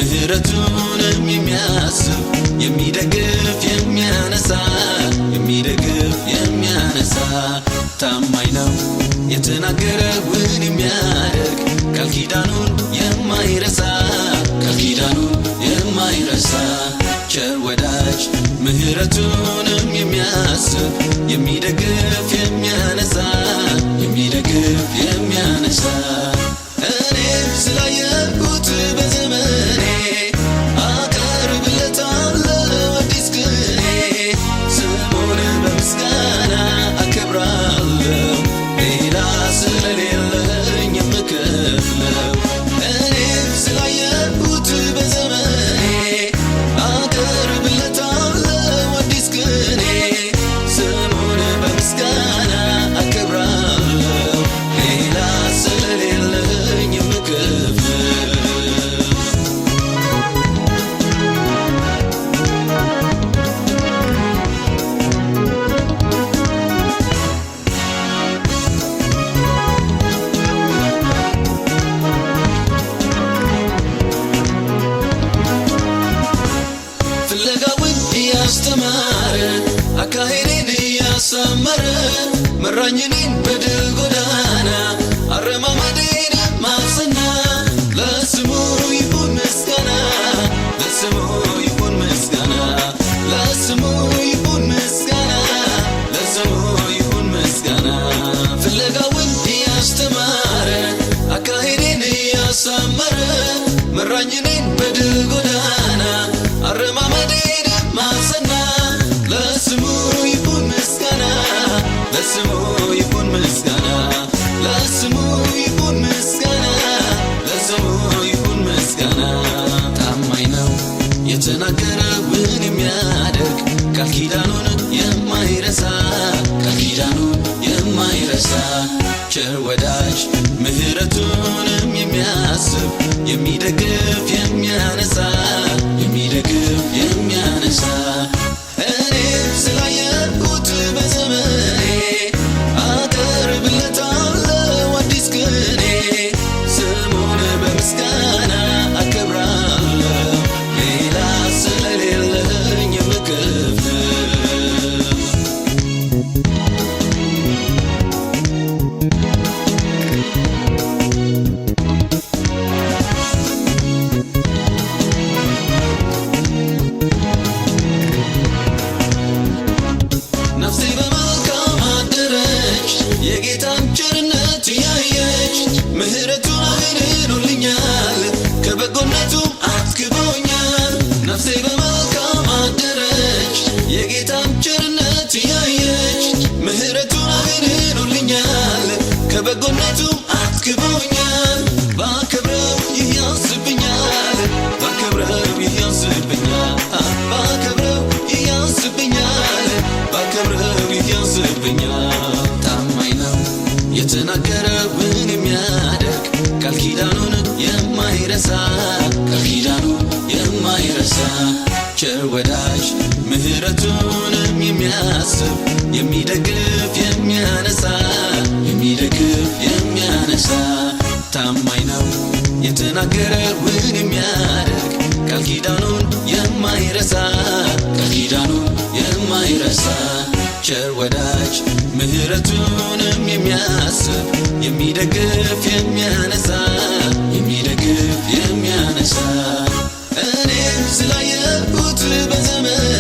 ምህረቱንም የሚያስብ የሚደግፍ የሚያነሳ ታማኝ ነው የተናገረውን የሚያደርግ ቃል ኪዳኑን የማይረሳ ቸር ወዳጅ ምህረቱንም የሚያስብ የሚደግፍ የሚያነሳ እኔ ስላየሁት በዘመኔ አቀርብለታለሁ አዲስ ቅኔ ስሙን በምስጋና አከብራለሁ ሌላ ስለሌለኝ የምከፍለው እኔ ስላየሁት በዘመኔ አቀርብለታለሁ አዲስ ቅኔ ስሙን በምስጋና አከብራለሁ ሌላ ስለሌለኝ የምከፍለው ፍለጋውን እያስተማረ አካሄዴን እያሳመረ መራኝ እኔን በድል ጎዳና አረማመዴን ማጸና ለስሙ ይሁን ምስጋና ፍለጋውን እያስተማረ አካሄዴን እያሳመረ መራኝ እኔን በድል ጎዳና አረማመዴን ማጸና ለስሙ ይሁን ምስጋና ታማኝ ነው የተናገረውን የሚያደርግ ቃል ኪዳኑን የማይረሳ ቸር ወዳጅ ምህረቱንም የሚያስብ የሚደግፍ የሚያነሳ እኔ ስላየሁት በዘመኔ አቀርብለታለሁ አዲስ ቅኔ ስሙን በምስጋና አከብራለሁ ሌላ ስለሌለኝ የምከፍለው ነፍሴ በመልካም አደረች የጌታን ቸርነት ያየች ምህረቱን አግኝቶልኛል ከበጎነቱም አጥግቦኛል ነፍሴ በመልካም አደረች የጌታን ቸርነት ያየች ምህረቱን አግኝቶልኛል ከበጎነቱም አጥግቦኛል ባከብረው ይህ ያንስብኛል ታማኝ ነው የተናገረውን የሚያደርግ ቃል ኪዳኑን የማይረሳ ቸር ወዳጅ ምህረቱንም የሚያስብ የሚደግፍ የሚያነሳ ታማኝ ነው የተናገረውን የሚያደርግ ቃል ኪዳኑን የማይረሳ ቸር ወዳጅ ምህረቱንም የሚያስብ የሚደግፍ የሚያነሳ እኔ ስላየሁት በዘመኔ